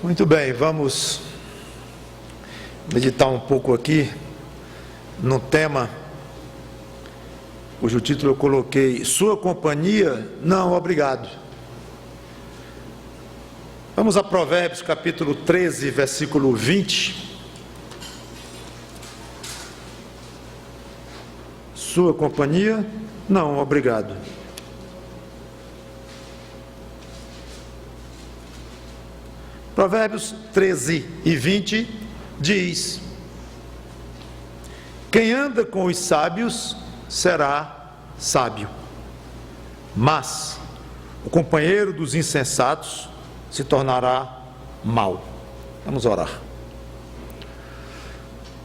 Muito bem, vamos meditar um pouco aqui no tema cujo título eu coloquei: Sua companhia? Não, obrigado. Vamos a Provérbios capítulo 13, versículo 20. Sua companhia? Não, obrigado. Provérbios 13 e 20 diz: quem anda com os sábios será sábio, mas o companheiro dos insensatos se tornará mau. Vamos orar.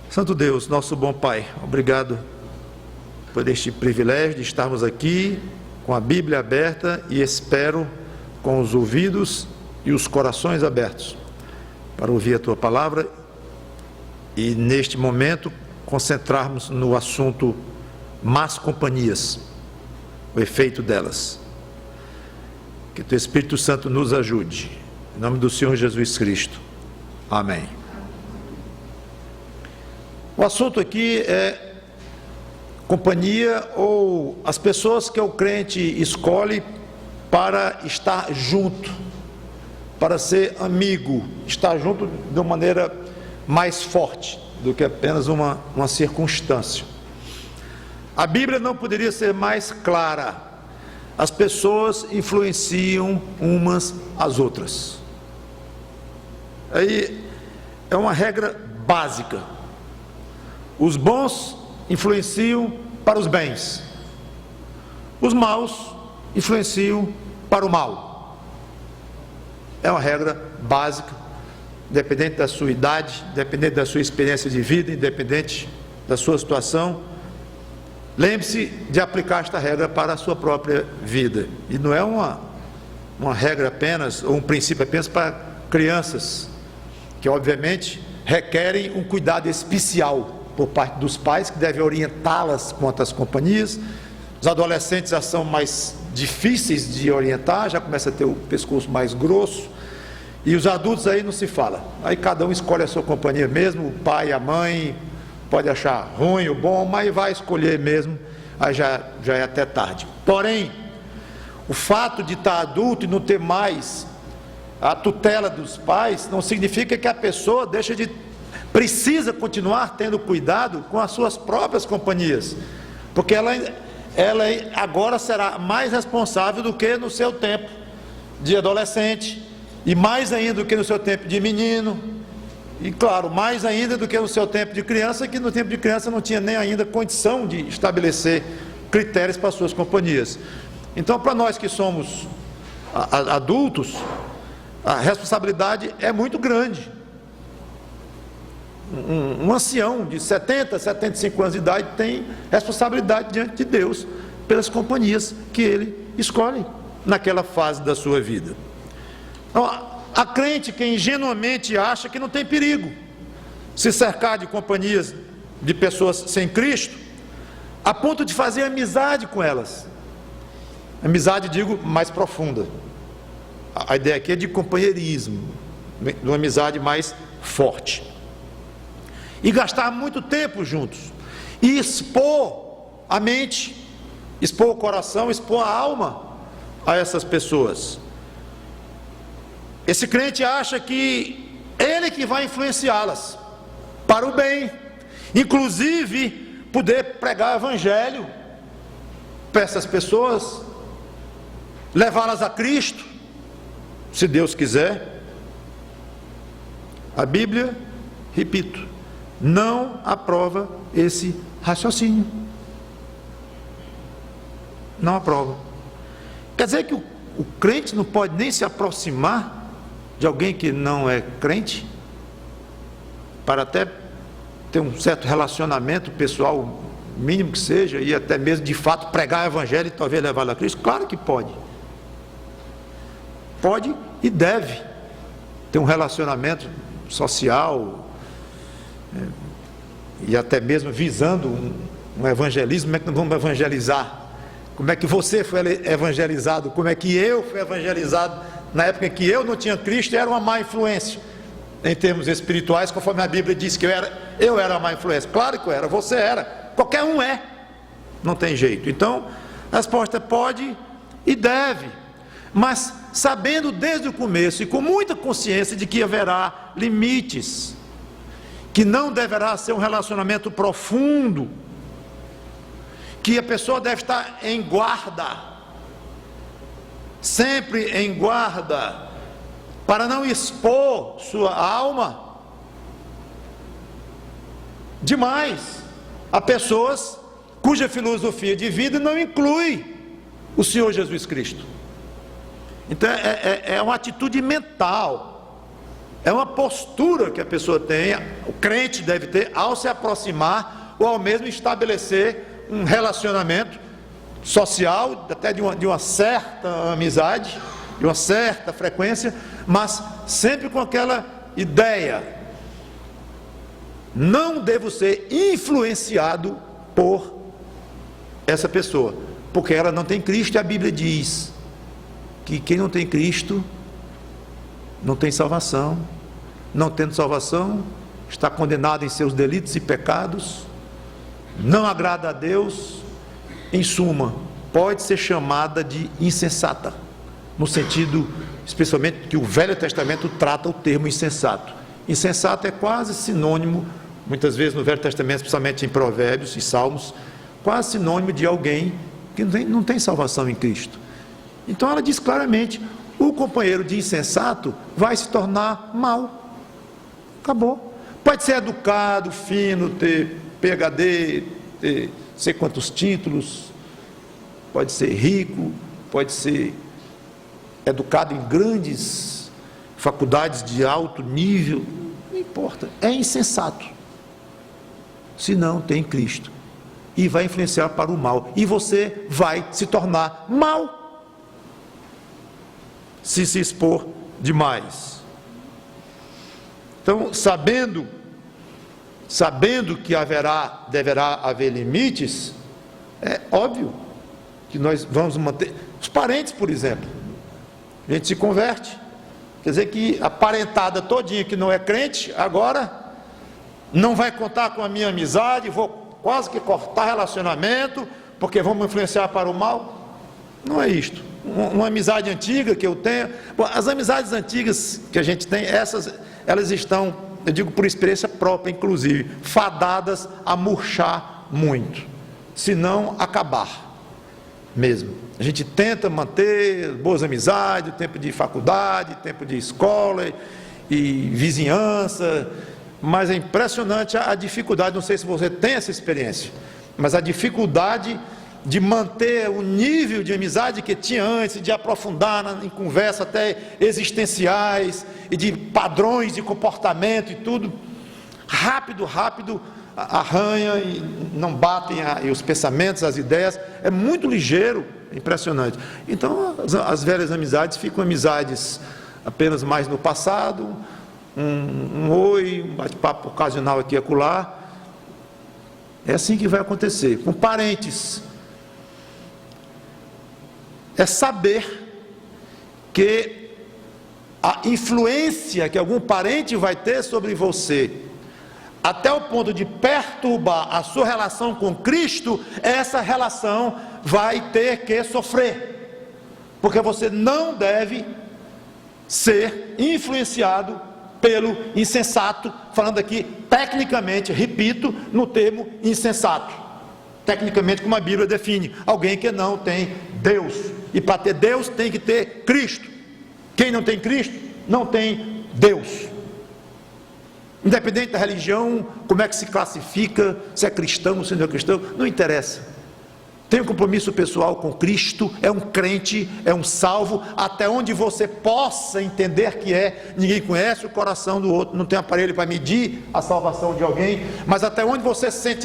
Santo Deus, nosso bom Pai, obrigado por este privilégio de estarmos aqui com a Bíblia aberta e espero com os ouvidos e os corações abertos para ouvir a Tua palavra e neste momento concentrarmos no assunto más companhias, o efeito delas. Que Teu Espírito Santo nos ajude, em nome do Senhor Jesus Cristo, amém. O assunto aqui é companhia, ou as pessoas que o crente escolhe para estar junto, para ser amigo, estar junto de uma maneira mais forte do que apenas uma circunstância. A Bíblia não poderia ser mais clara: as pessoas influenciam umas às outras. Aí é uma regra básica: os bons influenciam para os bens, os maus influenciam para o mal. É uma regra básica, independente da sua idade, independente da sua experiência de vida, independente da sua situação. Lembre-se de aplicar esta regra para a sua própria vida. E não é uma regra apenas, ou um princípio apenas para crianças, que obviamente requerem um cuidado especial por parte dos pais, que devem orientá-las quanto às companhias. Os adolescentes já são mais difíceis de orientar, já começa a ter o pescoço mais grosso. E os adultos aí não se fala. Aí cada um escolhe a sua companhia mesmo, o pai, a mãe, pode achar ruim ou bom, mas vai escolher mesmo, aí já é até tarde. Porém, o fato de estar adulto e não ter mais a tutela dos pais, não significa que a pessoa precisa continuar tendo cuidado com as suas próprias companhias, porque ela agora será mais responsável do que no seu tempo de adolescente, e mais ainda do que no seu tempo de menino, e claro, mais ainda do que no seu tempo de criança, que no tempo de criança não tinha nem ainda condição de estabelecer critérios para suas companhias. Então, para nós que somos adultos, a responsabilidade é muito grande. Um ancião de 70, 75 anos de idade tem responsabilidade diante de Deus pelas companhias que ele escolhe naquela fase da sua vida. Então, há crente que ingenuamente acha que não tem perigo se cercar de companhias de pessoas sem Cristo, a ponto de fazer amizade com elas. Amizade, digo, mais profunda. A ideia aqui é de companheirismo, de uma amizade mais forte. E gastar muito tempo juntos, e expor a mente, expor o coração, expor a alma a essas pessoas. Esse crente acha que ele que vai influenciá-las para o bem, inclusive poder pregar o evangelho para essas pessoas, levá-las a Cristo, se Deus quiser. A Bíblia, repito, não aprova esse raciocínio. Não aprova. Quer dizer que o crente não pode nem se aproximar de alguém que não é crente, para até ter um certo relacionamento pessoal, mínimo que seja, e até mesmo de fato pregar o evangelho e talvez levá-lo a Cristo? Claro que pode. Pode e deve ter um relacionamento social, e até mesmo visando um evangelismo. Como é que nós vamos evangelizar? Como é que você foi evangelizado? Como é que eu fui evangelizado na época em que eu não tinha Cristo, era uma má influência, em termos espirituais, conforme a Bíblia diz que eu era uma má influência. Claro que eu era, você era, qualquer um é, não tem jeito. Então, a resposta é pode e deve, mas sabendo desde o começo e com muita consciência de que haverá limites, que não deverá ser um relacionamento profundo, que a pessoa deve estar em guarda, sempre em guarda, para não expor sua alma demais a pessoas cuja filosofia de vida não inclui o Senhor Jesus Cristo. Então é uma atitude mental, é uma postura que a pessoa tenha, o crente deve ter ao se aproximar ou ao mesmo estabelecer um relacionamento social, até de uma certa amizade, de uma certa frequência, mas sempre com aquela ideia: não devo ser influenciado por essa pessoa, porque ela não tem Cristo, e a Bíblia diz que quem não tem Cristo não tem salvação. Não tendo salvação, está condenado em seus delitos e pecados, não agrada a Deus. Em suma, pode ser chamada de insensata, no sentido, especialmente, que o Velho Testamento trata o termo insensato. Insensato é quase sinônimo, muitas vezes no Velho Testamento, especialmente em Provérbios e Salmos, quase sinônimo de alguém que não tem salvação em Cristo. Então ela diz claramente: o companheiro de insensato vai se tornar mau. Acabou. Pode ser educado, fino, ter PhD, ter sei quantos títulos, pode ser rico, pode ser educado em grandes faculdades de alto nível, não importa, é insensato se não tem Cristo, e vai influenciar para o mal, e você vai se tornar mal se expor demais. Então, sabendo que deverá haver limites, é óbvio que nós vamos manter. Os parentes, por exemplo, a gente se converte, quer dizer que a parentada todinha que não é crente, agora não vai contar com a minha amizade, vou quase que cortar relacionamento, porque vamos influenciar para o mal. Não é isto. Uma amizade antiga que eu tenho, bom, as amizades antigas que a gente tem, elas estão, eu digo por experiência própria inclusive, fadadas a murchar muito, se não acabar mesmo. A gente tenta manter boas amizades, tempo de faculdade, tempo de escola e vizinhança, mas é impressionante a dificuldade, não sei se você tem essa experiência, mas a dificuldade de manter o nível de amizade que tinha antes, de aprofundar em conversas até existenciais, e de padrões de comportamento e tudo, rápido arranha e não batem os pensamentos, as ideias, é muito ligeiro, impressionante. Então as velhas amizades ficam amizades apenas mais no passado, um oi, um bate-papo ocasional aqui e acolá. É assim que vai acontecer. Com parentes, é saber que a influência que algum parente vai ter sobre você, até o ponto de perturbar a sua relação com Cristo, essa relação vai ter que sofrer, porque você não deve ser influenciado pelo insensato, falando aqui tecnicamente, repito, no termo insensato, tecnicamente como a Bíblia define, alguém que não tem Deus, e para ter Deus tem que ter Cristo. Quem não tem Cristo, não tem Deus. Independente da religião, como é que se classifica, se é cristão, se não é cristão, não interessa. Tem um compromisso pessoal com Cristo, é um crente, é um salvo, até onde você possa entender que é. Ninguém conhece o coração do outro, não tem aparelho para medir a salvação de alguém, mas até onde você se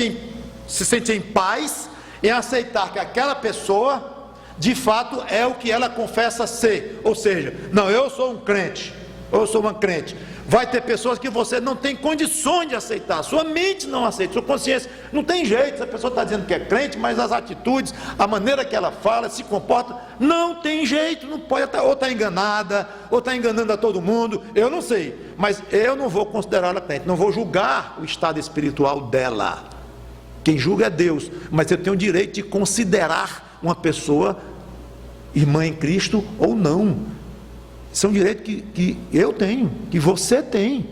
sente em paz em aceitar que aquela pessoa de fato é o que ela confessa ser, ou seja, não, eu sou um crente, ou eu sou uma crente. Vai ter pessoas que você não tem condições de aceitar, sua mente não aceita, sua consciência, não tem jeito. A pessoa está dizendo que é crente, mas as atitudes, a maneira que ela fala, se comporta, não tem jeito, não pode, ou está enganada, ou está enganando a todo mundo, eu não sei, mas eu não vou considerá-la crente, não vou julgar o estado espiritual dela. Quem julga é Deus, mas eu tenho o direito de considerar uma pessoa irmã em Cristo ou não. Isso é um direito que eu tenho, que você tem,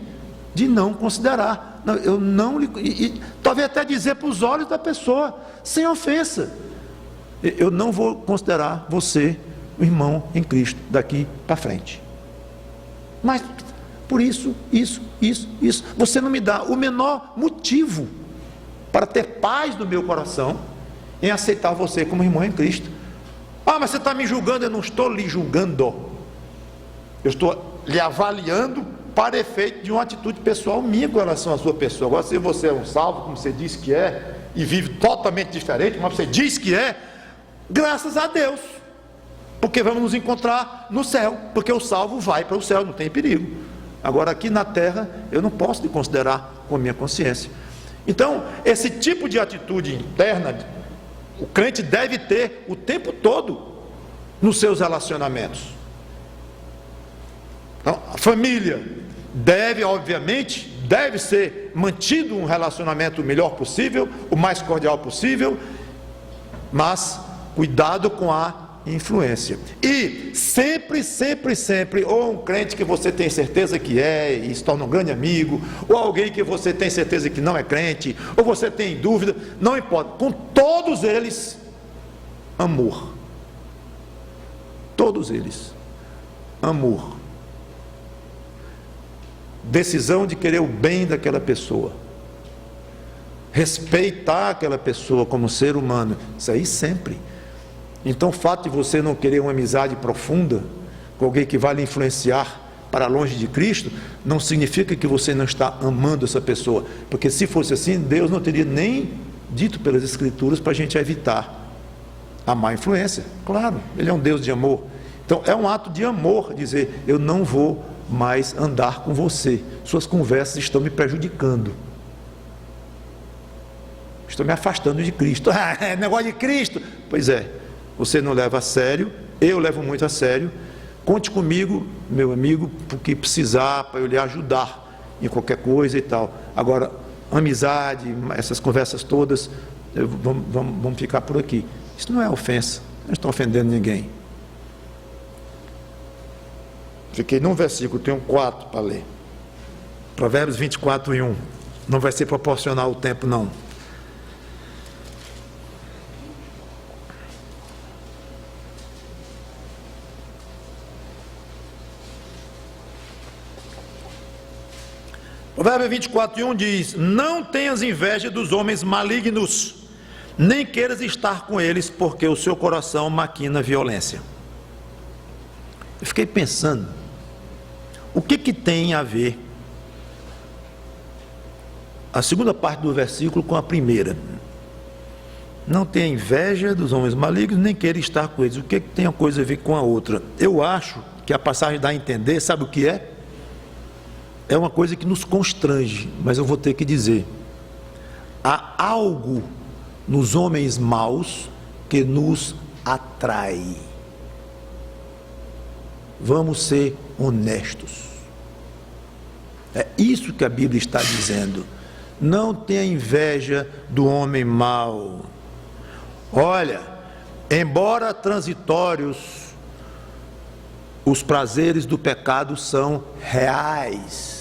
de não considerar. Não, eu não e talvez até dizer para os olhos da pessoa, sem ofensa: eu não vou considerar você um irmão em Cristo daqui para frente. Mas por isso, você não me dá o menor motivo para ter paz no meu coração em aceitar você como irmão em Cristo. Ah, mas você está me julgando. Eu não estou lhe julgando, eu estou lhe avaliando para efeito de uma atitude pessoal minha com relação à sua pessoa. Agora, se você é um salvo, como você diz que é, e vive totalmente diferente, mas você diz que é, graças a Deus, porque vamos nos encontrar no céu, porque o salvo vai para o céu, não tem perigo. Agora, aqui na terra, eu não posso lhe considerar com a minha consciência. Então, esse tipo de atitude interna, o crente deve ter o tempo todo nos seus relacionamentos. Então, a família deve, obviamente, deve ser mantido um relacionamento o melhor possível, o mais cordial possível, mas cuidado com a influência. E sempre, ou um crente que você tem certeza que é e se torna um grande amigo, ou alguém que você tem certeza que não é crente, ou você tem dúvida, não importa, com todos eles, amor. Todos eles, amor. Decisão de querer o bem daquela pessoa, respeitar aquela pessoa como ser humano, isso aí sempre. Então, o fato de você não querer uma amizade profunda com alguém que vai lhe influenciar para longe de Cristo, não significa que você não está amando essa pessoa, porque se fosse assim, Deus não teria nem dito pelas Escrituras para a gente evitar a má influência. Claro, Ele é um Deus de amor. Então, é um ato de amor dizer: eu não vou mais andar com você, suas conversas estão me prejudicando, estou me afastando de Cristo. Ah, é negócio de Cristo. Pois é, você não leva a sério, eu levo muito a sério. Conte comigo, meu amigo, porque precisar, para eu lhe ajudar em qualquer coisa e tal. Agora, amizade, essas conversas todas, vamos ficar por aqui. Isso não é ofensa, não estou ofendendo ninguém. Fiquei num versículo, tenho 4 para ler. Provérbios 24:1. Não vai ser proporcional o tempo, não. Provérbios 24:1 diz: não tenhas inveja dos homens malignos, nem queiras estar com eles, porque o seu coração maquina violência. Eu fiquei pensando, o que tem a ver a segunda parte do versículo com a primeira? Não tenha inveja dos homens malignos, nem queira estar com eles. O que tem a coisa a ver com a outra? Eu acho que a passagem dá a entender, sabe o que é? É uma coisa que nos constrange, mas eu vou ter que dizer: há algo nos homens maus que nos atrai. Vamos ser honestos. É isso que a Bíblia está dizendo. Não tenha inveja do homem mau. Olha, embora transitórios, os prazeres do pecado são reais.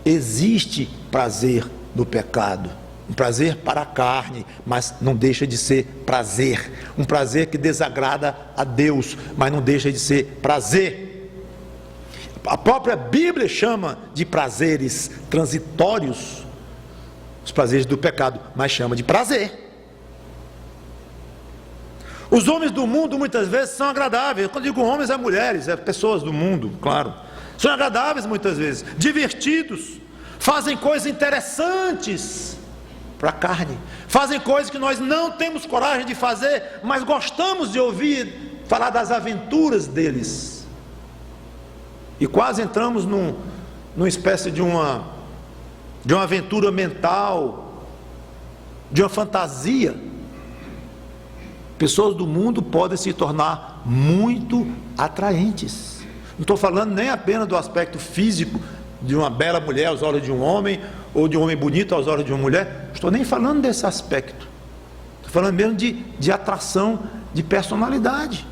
Existe prazer no pecado, um prazer para a carne, mas não deixa de ser prazer, um prazer que desagrada a Deus, mas não deixa de ser prazer. A própria Bíblia chama de prazeres transitórios os prazeres do pecado, mas chama de prazer. Os homens do mundo muitas vezes são agradáveis. Quando digo homens, é mulheres, é pessoas do mundo, claro. São agradáveis muitas vezes, divertidos, fazem coisas interessantes para a carne, fazem coisas que nós não temos coragem de fazer, mas gostamos de ouvir falar das aventuras deles. e quase entramos numa espécie de uma aventura mental, de uma fantasia. Pessoas do mundo podem se tornar muito atraentes. Não estou falando nem apenas do aspecto físico de uma bela mulher aos olhos de um homem, ou de um homem bonito aos olhos de uma mulher. Estou nem falando desse aspecto. Estou falando mesmo de atração de personalidade.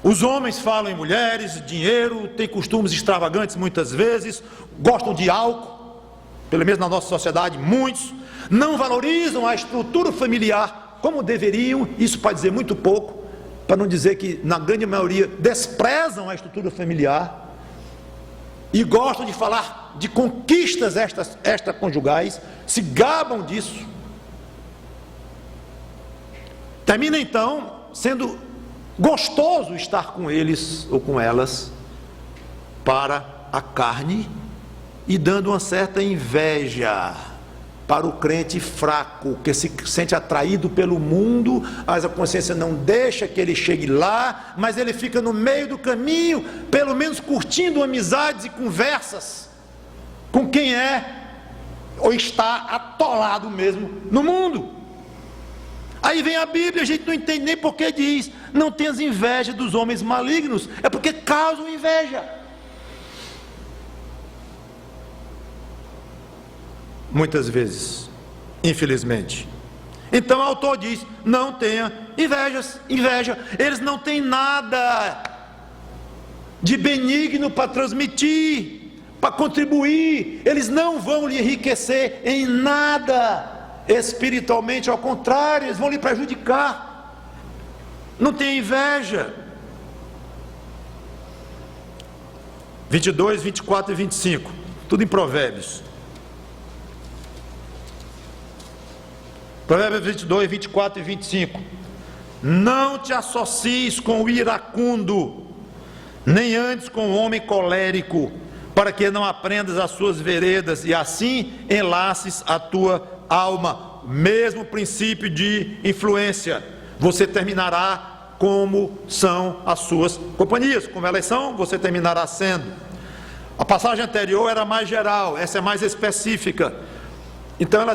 Os homens falam em mulheres, dinheiro, têm costumes extravagantes muitas vezes, gostam de álcool, pelo menos na nossa sociedade, muitos, não valorizam a estrutura familiar como deveriam, isso pode dizer muito pouco, para não dizer que na grande maioria desprezam a estrutura familiar, e gostam de falar de conquistas extraconjugais, se gabam disso. Termina então sendo gostoso estar com eles ou com elas para a carne e dando uma certa inveja para o crente fraco, que se sente atraído pelo mundo, mas a consciência não deixa que ele chegue lá, mas ele fica no meio do caminho, pelo menos curtindo amizades e conversas com quem é ou está atolado mesmo no mundo. Aí vem a Bíblia, a gente não entende nem por que diz: não tenhas inveja dos homens malignos, é porque causam inveja. Muitas vezes, infelizmente. Então o autor diz: não tenha inveja. Eles não têm nada de benigno para transmitir, para contribuir. Eles não vão lhe enriquecer em nada espiritualmente, ao contrário, eles vão lhe prejudicar. Não tenha inveja. 22, 24 e 25, tudo em Provérbios. Provérbios 22, 24 e 25. Não te associes com o iracundo, nem andes com o homem colérico, para que não aprendas as suas veredas e assim enlaces a tua alma. Mesmo princípio de influência. Você terminará como são as suas companhias. Como elas são, você terminará sendo. A passagem anterior era mais geral, essa é mais específica. Então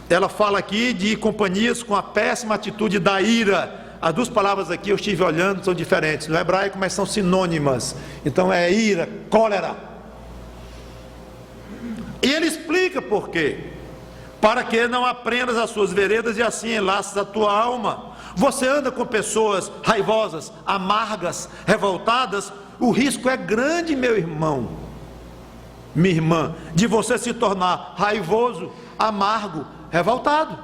ela fala aqui de companhias com a péssima atitude da ira. As duas palavras aqui eu estive olhando, são diferentes no hebraico, mas são sinônimas. Então é ira, cólera. E ele explica por quê. Para que não aprendas as suas veredas e assim enlaces a tua alma. Você anda com pessoas raivosas, amargas, revoltadas, o risco é grande, meu irmão, minha irmã, de você se tornar raivoso, amargo, revoltado.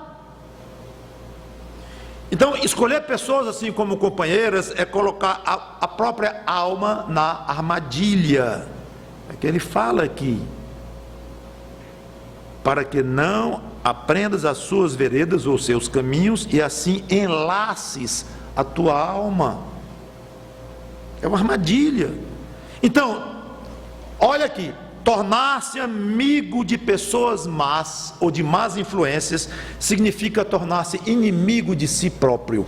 Então, escolher pessoas assim como companheiras é colocar a própria alma na armadilha. É que ele fala aqui. Para que não aprendas as suas veredas ou seus caminhos e assim enlaces a tua alma. É uma armadilha. Então, olha aqui, tornar-se amigo de pessoas más ou de más influências significa tornar-se inimigo de si próprio.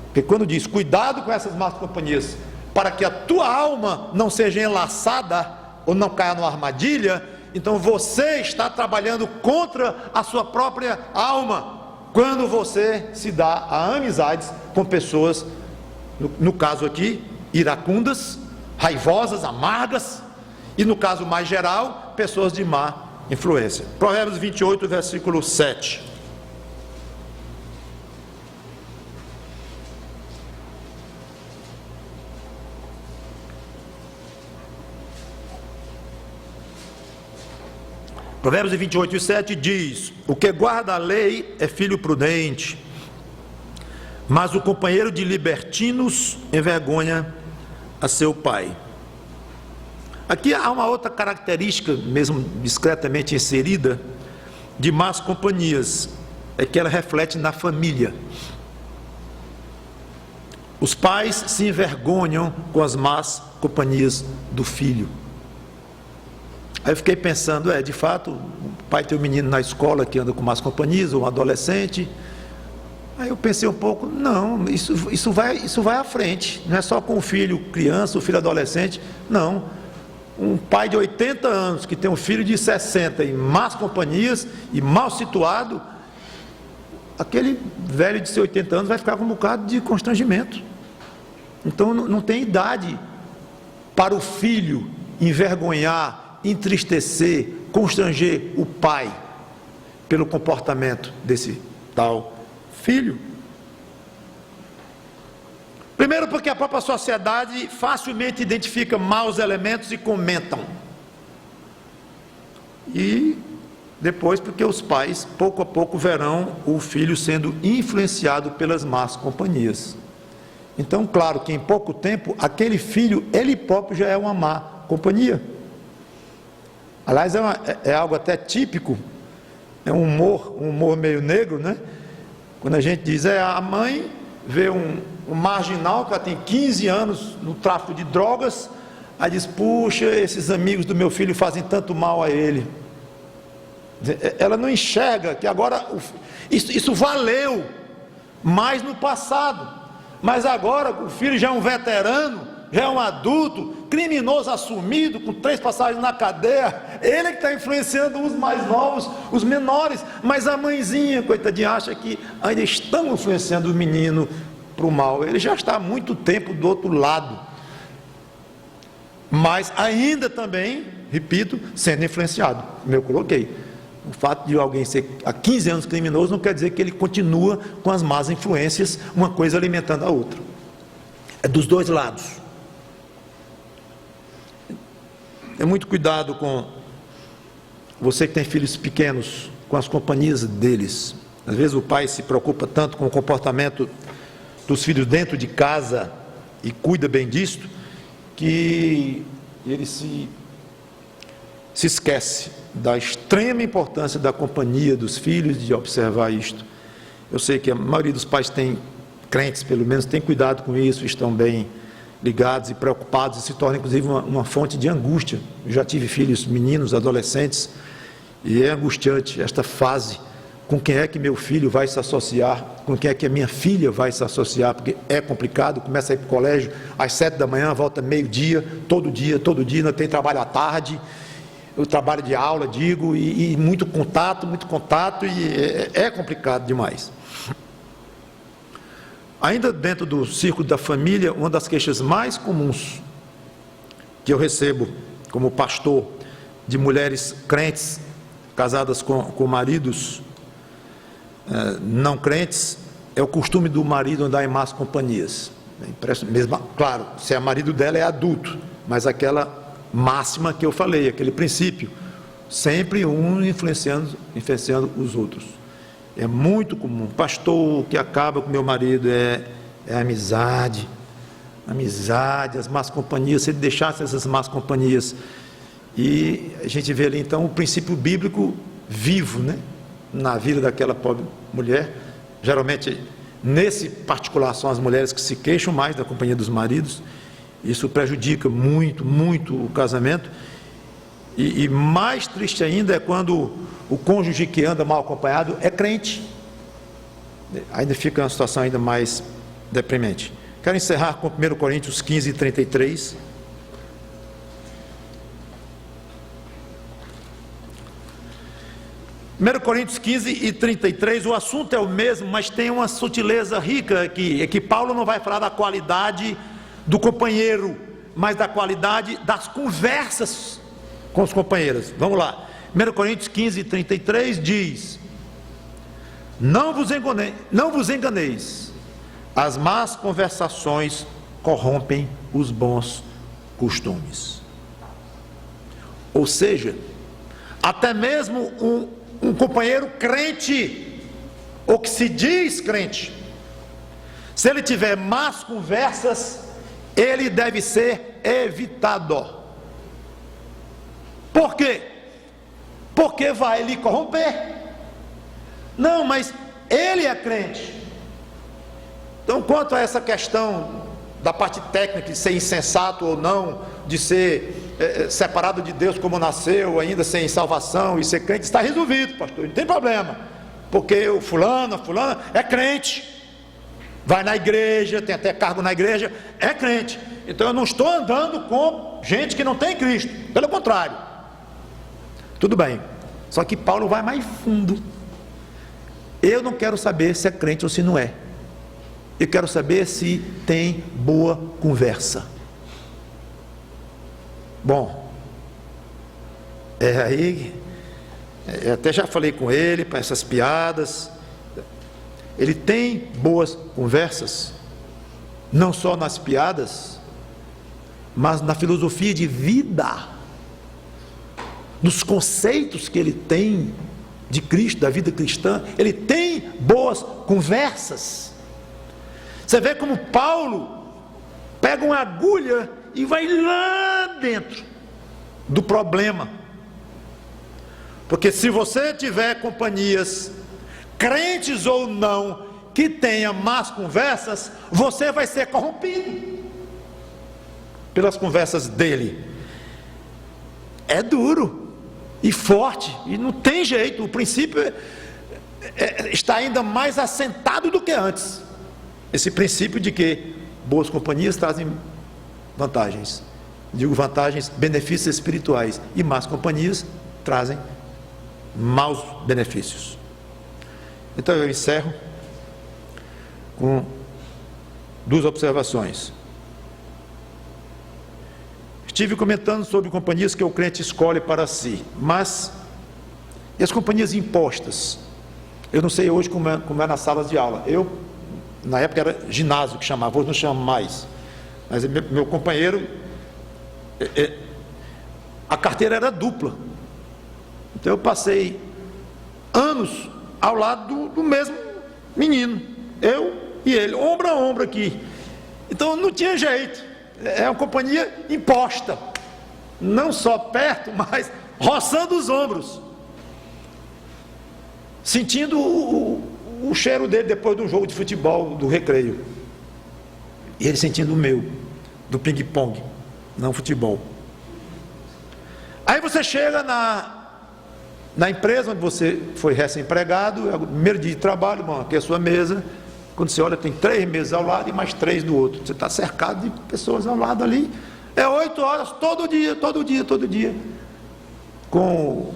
Porque quando diz cuidado com essas más companhias, para que a tua alma não seja enlaçada ou não caia numa armadilha, então você está trabalhando contra a sua própria alma, quando você se dá a amizades com pessoas, no caso aqui, iracundas, raivosas, amargas, e no caso mais geral, pessoas de má influência. Provérbios 28, versículo 7. Provérbios 28, 7 diz: o que guarda a lei é filho prudente, mas o companheiro de libertinos envergonha a seu pai. Aqui há uma outra característica, mesmo discretamente inserida, de más companhias, é que ela reflete na família. Os pais se envergonham com as más companhias do filho. Aí eu fiquei pensando, de fato, o pai tem um menino na escola que anda com más companhias, ou um adolescente, Aí eu pensei um pouco, não, isso vai à frente, não é só com o filho criança, o filho adolescente, não. Um pai de 80 anos que tem um filho de 60 em más companhias e mal situado, aquele velho de 80 anos vai ficar com um bocado de constrangimento. Então não tem idade para o filho envergonhar, entristecer, constranger o pai pelo comportamento desse tal filho. Primeiro, porque a própria sociedade facilmente identifica maus elementos e comentam. E depois, porque os pais, pouco a pouco, verão o filho sendo influenciado pelas más companhias. Então, claro que em pouco tempo, aquele filho, ele próprio já é uma má companhia. Aliás, é algo até típico, é um humor meio negro, né? Quando a gente diz, a mãe vê um marginal que tem 15 anos no tráfico de drogas, aí diz, puxa, esses amigos do meu filho fazem tanto mal a ele. Ela não enxerga que agora isso valeu mais no passado, mas agora o filho já é um veterano, já é um adulto, criminoso assumido, com 3 passagens na cadeia, ele que está influenciando os mais novos, os menores, mas a mãezinha, coitadinha, acha que ainda estão influenciando o menino para o mal. Ele já está há muito tempo do outro lado, mas ainda também, repito, sendo influenciado, como eu coloquei. O fato de alguém ser há 15 anos criminoso não quer dizer que ele continua com as más influências, uma coisa alimentando a outra. É dos dois lados. Tenha muito cuidado com você que tem filhos pequenos, com as companhias deles. Às vezes o pai se preocupa tanto com o comportamento dos filhos dentro de casa e cuida bem disto, que ele se esquece da extrema importância da companhia dos filhos, de observar isto. Eu sei que a maioria dos pais crentes pelo menos, tem cuidado com isso, estão bem ligados e preocupados, e se torna inclusive uma fonte de angústia. Eu já tive filhos meninos, adolescentes, e é angustiante esta fase, com quem é que meu filho vai se associar, com quem é que a minha filha vai se associar, porque é complicado, começa a ir para o colégio às 7 da manhã, volta meio-dia, todo dia, ainda tem trabalho à tarde, o trabalho de aula, digo, e muito contato, e é complicado demais. Ainda dentro do círculo da família, uma das queixas mais comuns que eu recebo como pastor de mulheres crentes, casadas com maridos não crentes, é o costume do marido andar em más companhias. Mesmo, claro, se é marido dela é adulto, mas aquela máxima que eu falei, aquele princípio, sempre um influenciando os outros. É muito comum. Pastor, o que acaba com meu marido é a amizade, as más companhias, se ele deixasse essas más companhias. E a gente vê ali então o princípio bíblico vivo, né, na vida daquela pobre mulher. Geralmente, nesse particular, são as mulheres que se queixam mais da companhia dos maridos. Isso prejudica muito o casamento, e mais triste ainda é quando o cônjuge que anda mal acompanhado é crente, ainda fica uma situação ainda mais deprimente. Quero encerrar com 1 Coríntios 15, 33. Primeiro Coríntios 15 e 33, o assunto é o mesmo, mas tem uma sutileza rica aqui, é que Paulo não vai falar da qualidade do companheiro, mas da qualidade das conversas com os companheiros. Vamos lá, 1 Coríntios 15, 33 diz: não vos enganeis, as más conversações corrompem os bons costumes. Ou seja, até mesmo um companheiro crente, ou que se diz crente, se ele tiver más conversas, ele deve ser evitado. Por quê? Porque vai lhe corromper. Não, mas ele é crente. Então, quanto a essa questão da parte técnica de ser insensato ou não, de ser separado de Deus como nasceu, ainda sem salvação e ser crente, está resolvido, pastor, não tem problema. porque o fulano, a fulana é crente, vai na igreja, tem até cargo na igreja, é crente. Então eu não estou andando com gente que não tem Cristo, pelo contrário. Tudo bem, só que Paulo vai mais fundo. Eu não quero saber se é crente ou se não é. Eu quero saber se tem boa conversa. Bom, eu até já falei com ele para essas piadas. Ele tem boas conversas, não só nas piadas, mas na filosofia de vida, nos conceitos que ele tem de Cristo, da vida cristã. Ele tem boas conversas. Você vê como Paulo pega uma agulha e vai lá dentro do problema. Porque se você tiver companhias, crentes ou não, que tenha más conversas, você vai ser corrompido pelas conversas dele. É duro e forte, e não tem jeito. O princípio está ainda mais assentado do que antes. Esse princípio de que boas companhias trazem vantagens. Digo vantagens, benefícios espirituais, e más companhias trazem maus benefícios. Então eu encerro com duas observações. Estive comentando sobre companhias que o crente escolhe para si, mas e as companhias impostas? Eu não sei hoje como é nas salas de aula. Na época era ginásio que chamava, hoje não chama mais. Mas meu companheiro, a carteira era dupla. Então eu passei anos ao lado do mesmo menino, eu e ele, ombro a ombro aqui. Então não tinha jeito, é uma companhia imposta, não só perto, mas roçando os ombros, sentindo o cheiro dele depois do jogo de futebol, do recreio, e ele sentindo o meu, do ping-pong, não futebol. Aí você chega na empresa onde você foi recém-empregado, é o primeiro dia de trabalho, bom, aqui é a sua mesa. Quando você olha, tem 3 mesas ao lado e mais 3 do outro. Você está cercado de pessoas ao lado ali. É 8 horas, todo dia. Com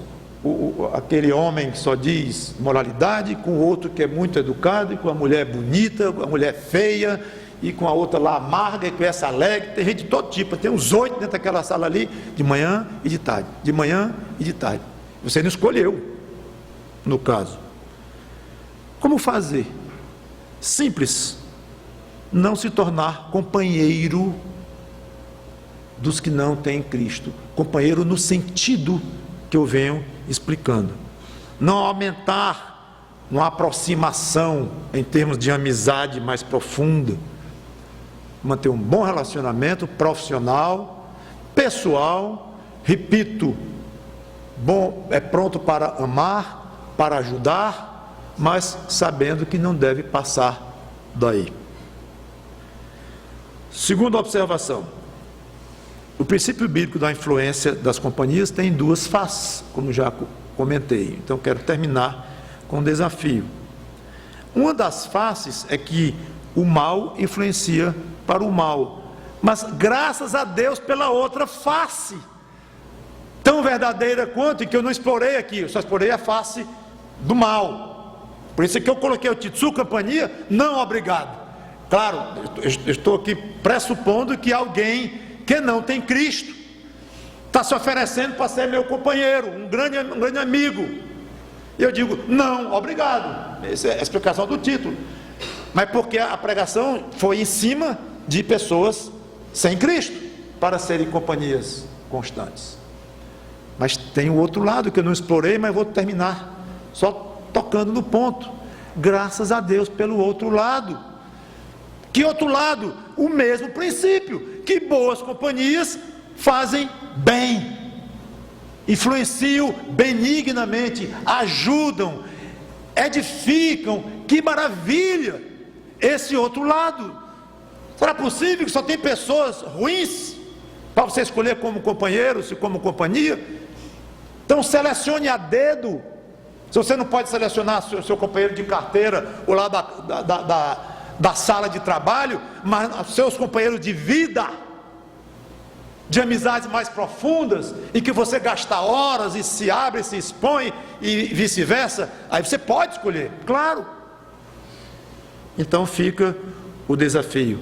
aquele homem que só diz moralidade, com o outro que é muito educado, e com a mulher bonita, com a mulher feia, e com a outra lá amarga, e com essa alegre. Tem gente de todo tipo, tem uns 8 dentro daquela sala ali, de manhã e de tarde. De manhã e de tarde. Você não escolheu, no caso. Como fazer? Simples. Não se tornar companheiro dos que não têm Cristo. Companheiro no sentido que eu venho explicando. Não aumentar uma aproximação em termos de amizade mais profunda. Manter um bom relacionamento profissional, pessoal, repito, bom, é pronto para amar, para ajudar, mas sabendo que não deve passar daí. Segunda observação: o princípio bíblico da influência das companhias tem 2 faces, como já comentei. Então quero terminar com um desafio. Uma das faces é que o mal influencia para o mal, mas graças a Deus pela outra face, tão verdadeira quanto, e que eu não explorei aqui, eu só explorei a face do mal. Por isso é que eu coloquei o título, sua companhia, não obrigado. Claro, eu estou aqui pressupondo que alguém que não tem Cristo está se oferecendo para ser meu companheiro, um grande amigo. E eu digo, não, obrigado. Essa é a explicação do título. Mas porque a pregação foi em cima de pessoas sem Cristo, para serem companhias constantes. Mas tem o outro lado que eu não explorei, mas vou terminar só tocando no ponto. Graças a Deus pelo outro lado. Que outro lado? O mesmo princípio, que boas companhias fazem bem, influenciam benignamente, ajudam, edificam. Que maravilha esse outro lado. Será possível que só tem pessoas ruins para você escolher como companheiros e como companhia? Então selecione a dedo Se você não pode selecionar seu companheiro de carteira ou lá da sala de trabalho, mas seus companheiros de vida, de amizades mais profundas, em que você gasta horas e se abre, se expõe e vice-versa, aí você pode escolher, claro. Então fica o desafio: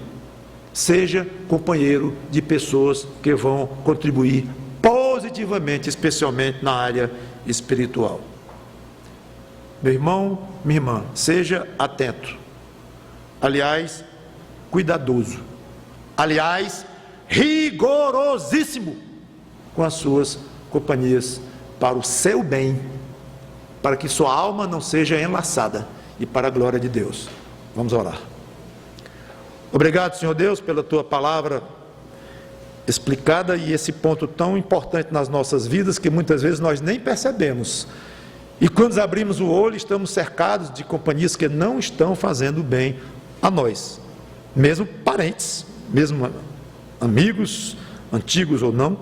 seja companheiro de pessoas que vão contribuir positivamente, especialmente na área espiritual. Meu irmão, minha irmã, seja atento, aliás, cuidadoso, aliás, rigorosíssimo com as suas companhias, para o seu bem, para que sua alma não seja enlaçada, e para a glória de Deus. Vamos orar. Obrigado, Senhor Deus, pela tua palavra explicada, e esse ponto tão importante nas nossas vidas, que muitas vezes nós nem percebemos, e quando abrimos o olho, estamos cercados de companhias que não estão fazendo bem a nós, mesmo parentes, mesmo amigos, antigos ou não.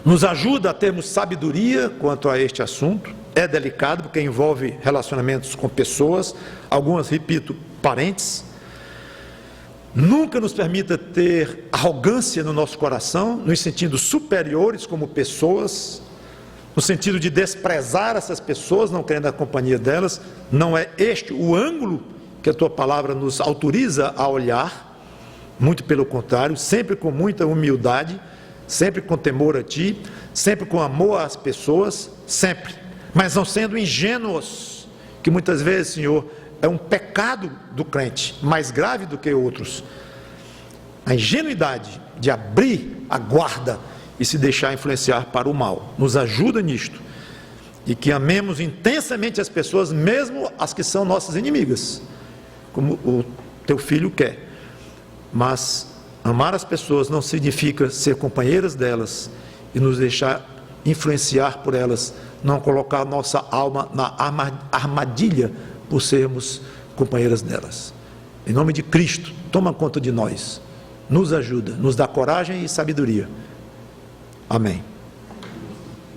Nos ajuda a termos sabedoria quanto a este assunto. É delicado porque envolve relacionamentos com pessoas, algumas, repito, parentes. Nunca nos permita ter arrogância no nosso coração, nos sentindo superiores como pessoas, no sentido de desprezar essas pessoas, não querendo a companhia delas. Não é este o ângulo que a tua palavra nos autoriza a olhar. Muito pelo contrário, sempre com muita humildade, sempre com temor a Ti, sempre com amor às pessoas, sempre, mas não sendo ingênuos, que muitas vezes, Senhor, é um pecado do crente, mais grave do que outros. A ingenuidade de abrir a guarda e se deixar influenciar para o mal. Nos ajuda nisto, e que amemos intensamente as pessoas, mesmo as que são nossas inimigas, como o Teu Filho quer. Mas amar as pessoas não significa ser companheiras delas e nos deixar influenciar por elas, não colocar nossa alma na armadilha por sermos companheiras delas. Em nome de Cristo, toma conta de nós, nos ajuda, nos dá coragem e sabedoria. Amém.